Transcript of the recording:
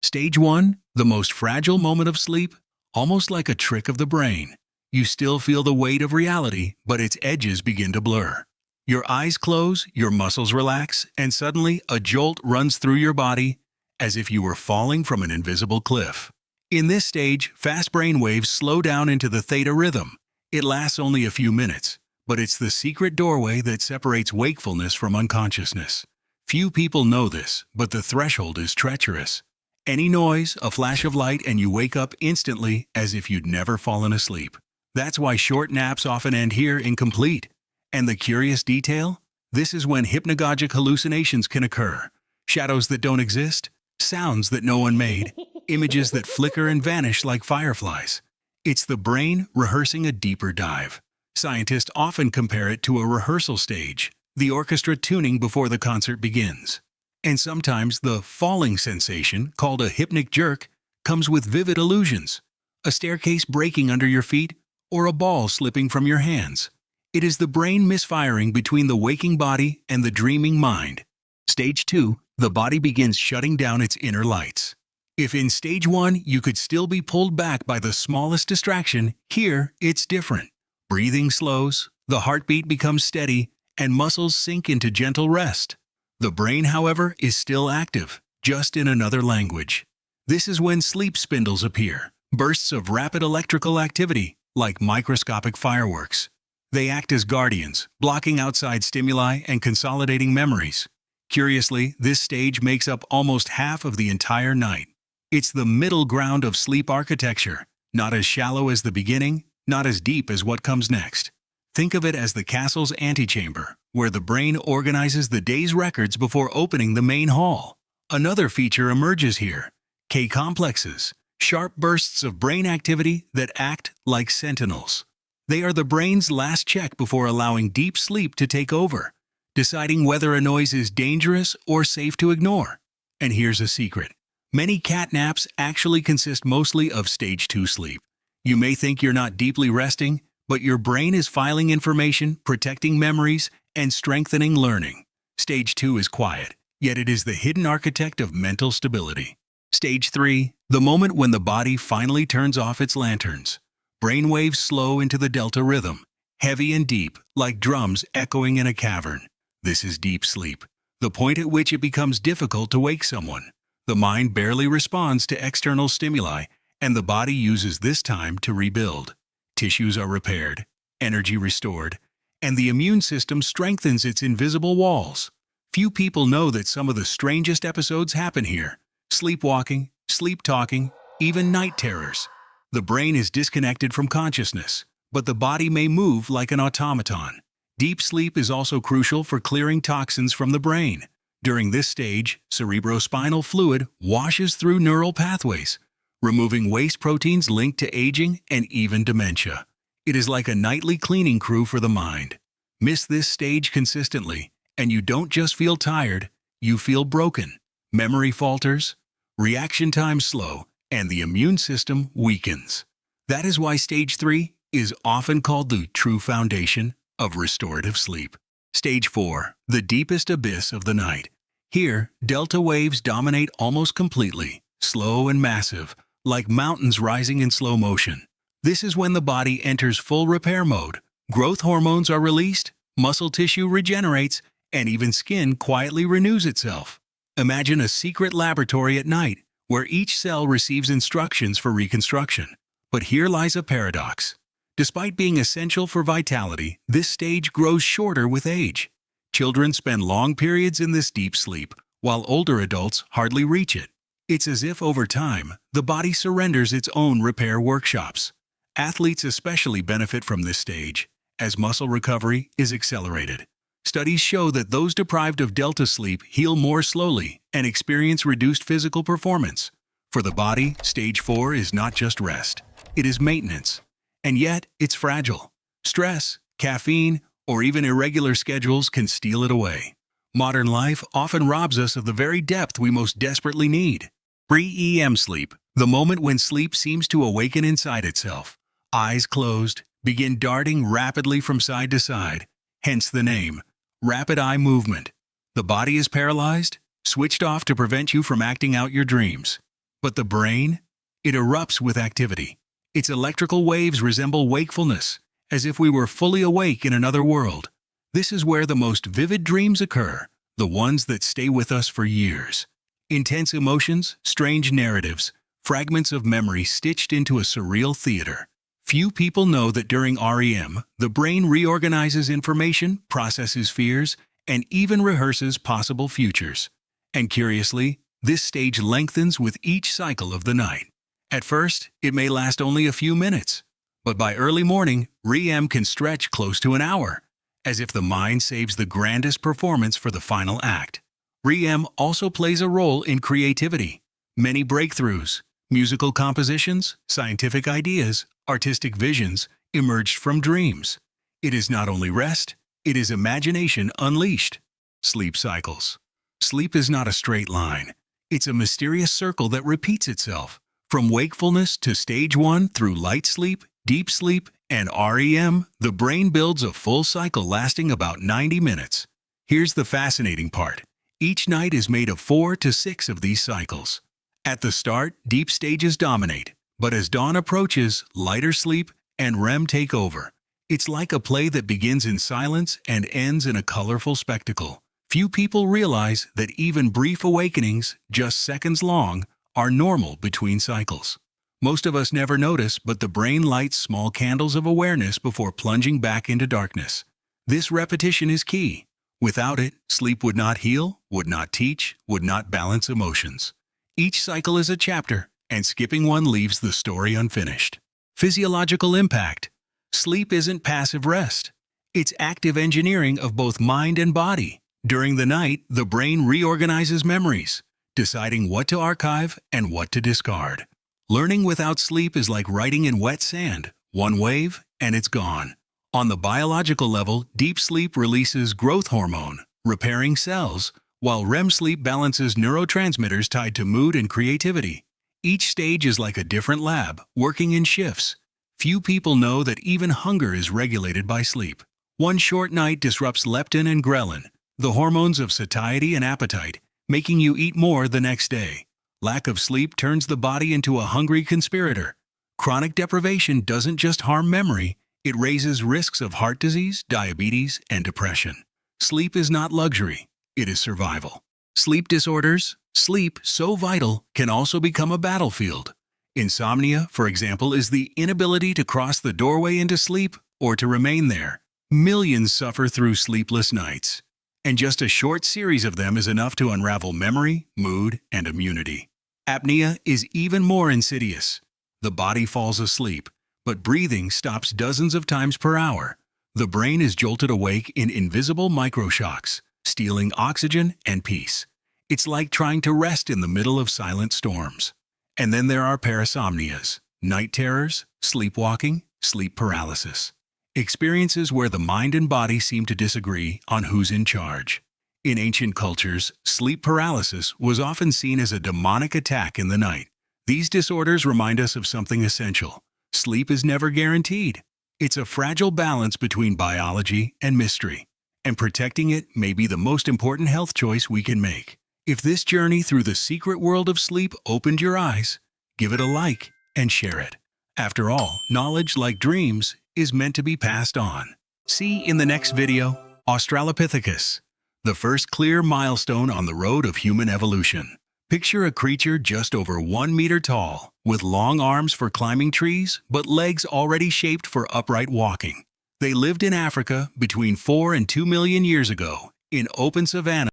Stage 1, the most fragile moment of sleep, almost like a trick of the brain. You still feel the weight of reality, but its edges begin to blur. Your eyes close, your muscles relax, and suddenly a jolt runs through your body as if you were falling from an invisible cliff. In this stage, fast brain waves slow down into the theta rhythm. It lasts only a few minutes, but it's the secret doorway that separates wakefulness from unconsciousness. Few people know this, but the threshold is treacherous. Any noise, a flash of light, and you wake up instantly as if you'd never fallen asleep. That's why short naps often end here incomplete. And the curious detail? This is when hypnagogic hallucinations can occur. Shadows that don't exist, sounds that no one made, images that flicker and vanish like fireflies. It's the brain rehearsing a deeper dive. Scientists often compare it to a rehearsal stage, the orchestra tuning before the concert begins. And sometimes the falling sensation, called a hypnic jerk, comes with vivid illusions. A staircase breaking under your feet, or a ball slipping from your hands. It is the brain misfiring between the waking body and the dreaming mind. Stage 2, the body begins shutting down its inner lights. If in stage 1 you could still be pulled back by the smallest distraction, here it's different. Breathing slows, the heartbeat becomes steady, and muscles sink into gentle rest. The brain, however, is still active, just in another language. This is when sleep spindles appear, bursts of rapid electrical activity, like microscopic fireworks. They act as guardians, blocking outside stimuli and consolidating memories. Curiously, this stage makes up almost half of the entire night. It's the middle ground of sleep architecture, not as shallow as the beginning, not as deep as what comes next. Think of it as the castle's antechamber, where the brain organizes the day's records before opening the main hall. Another feature emerges here: K-complexes, sharp bursts of brain activity that act like sentinels. They are the brain's last check before allowing deep sleep to take over, deciding whether a noise is dangerous or safe to ignore. And here's a secret. Many cat naps actually consist mostly of stage 2 sleep. You may think you're not deeply resting, but your brain is filing information, protecting memories, and strengthening learning. Stage 2 is quiet, yet it is the hidden architect of mental stability. Stage 3, the moment when the body finally turns off its lanterns. Brain waves slow into the delta rhythm, heavy and deep, like drums echoing in a cavern. This is deep sleep, the point at which it becomes difficult to wake someone. The mind barely responds to external stimuli, and the body uses this time to rebuild. Tissues are repaired, energy restored, and the immune system strengthens its invisible walls. Few people know that some of the strangest episodes happen here. Sleepwalking, sleep-talking, even night terrors. The brain is disconnected from consciousness, but the body may move like an automaton. Deep sleep is also crucial for clearing toxins from the brain. During this stage, cerebrospinal fluid washes through neural pathways, removing waste proteins linked to aging and even dementia. It is like a nightly cleaning crew for the mind. Miss this stage consistently, and you don't just feel tired, you feel broken. Memory falters, reaction time slow, and the immune system weakens. That is why stage 3 is often called the true foundation of restorative sleep. Stage 4, the deepest abyss of the night. Here, delta waves dominate almost completely, slow and massive, like mountains rising in slow motion. This is when the body enters full repair mode. Growth hormones are released, muscle tissue regenerates, and even skin quietly renews itself. Imagine a secret laboratory at night, where each cell receives instructions for reconstruction. But here lies a paradox. Despite being essential for vitality, this stage grows shorter with age. Children spend long periods in this deep sleep, while older adults hardly reach it. It's as if over time, the body surrenders its own repair workshops. Athletes especially benefit from this stage, as muscle recovery is accelerated. Studies show that those deprived of delta sleep heal more slowly and experience reduced physical performance. For the body, stage 4 is not just rest, it is maintenance. And yet, it's fragile. Stress, caffeine, or even irregular schedules can steal it away. Modern life often robs us of the very depth we most desperately need. Pre-EM sleep, the moment when sleep seems to awaken inside itself. Eyes closed, begin darting rapidly from side to side, hence the name, rapid eye movement. The body is paralyzed, switched off to prevent you from acting out your dreams. But the brain? It erupts with activity. Its electrical waves resemble wakefulness, as if we were fully awake in another world. This is where the most vivid dreams occur, the ones that stay with us for years. Intense emotions, strange narratives, fragments of memory stitched into a surreal theater. Few people know that during REM, the brain reorganizes information, processes fears, and even rehearses possible futures. And curiously, this stage lengthens with each cycle of the night. At first, it may last only a few minutes, but by early morning, REM can stretch close to an hour, as if the mind saves the grandest performance for the final act. REM also plays a role in creativity. Many breakthroughs, musical compositions, scientific ideas, artistic visions emerged from dreams. It is not only rest, it is imagination unleashed. Sleep cycles. Sleep is not a straight line. It's a mysterious circle that repeats itself. From wakefulness to stage 1 through light sleep, deep sleep, and REM, the brain builds a full cycle lasting about 90 minutes. Here's the fascinating part. Each night is made of 4 to 6 of these cycles. At the start, deep stages dominate, but as dawn approaches, lighter sleep and REM take over. It's like a play that begins in silence and ends in a colorful spectacle. Few people realize that even brief awakenings, just seconds long, are normal between cycles. Most of us never notice, but the brain lights small candles of awareness before plunging back into darkness. This repetition is key. Without it, sleep would not heal, would not teach, would not balance emotions. Each cycle is a chapter, and skipping one leaves the story unfinished. Physiological impact. Sleep isn't passive rest. It's active engineering of both mind and body. During the night, the brain reorganizes memories, deciding what to archive and what to discard. Learning without sleep is like writing in wet sand. One wave, and it's gone. On the biological level, deep sleep releases growth hormone, repairing cells, while REM sleep balances neurotransmitters tied to mood and creativity. Each stage is like a different lab, working in shifts. Few people know that even hunger is regulated by sleep. One short night disrupts leptin and ghrelin, the hormones of satiety and appetite, making you eat more the next day. Lack of sleep turns the body into a hungry conspirator. Chronic deprivation doesn't just harm memory, it raises risks of heart disease, diabetes, and depression. Sleep is not luxury, it is survival. Sleep disorders, sleep so vital, can also become a battlefield. Insomnia, for example, is the inability to cross the doorway into sleep or to remain there. Millions suffer through sleepless nights, and just a short series of them is enough to unravel memory, mood, and immunity. Apnea is even more insidious. The body falls asleep, but breathing stops dozens of times per hour. The brain is jolted awake in invisible microshocks, stealing oxygen and peace. It's like trying to rest in the middle of silent storms. And then there are parasomnias, night terrors, sleepwalking, sleep paralysis. Experiences where the mind and body seem to disagree on who's in charge. In ancient cultures, sleep paralysis was often seen as a demonic attack in the night. These disorders remind us of something essential. Sleep is never guaranteed. It's a fragile balance between biology and mystery, and protecting it may be the most important health choice we can make. If this journey through the secret world of sleep opened your eyes, give it a like and share it. After all, knowledge, like dreams, is meant to be passed on. See in the next video, Australopithecus, the first clear milestone on the road of human evolution. Picture a creature just over 1 meter tall, with long arms for climbing trees, but legs already shaped for upright walking. They lived in Africa between 4 and 2 million years ago, in open savanna.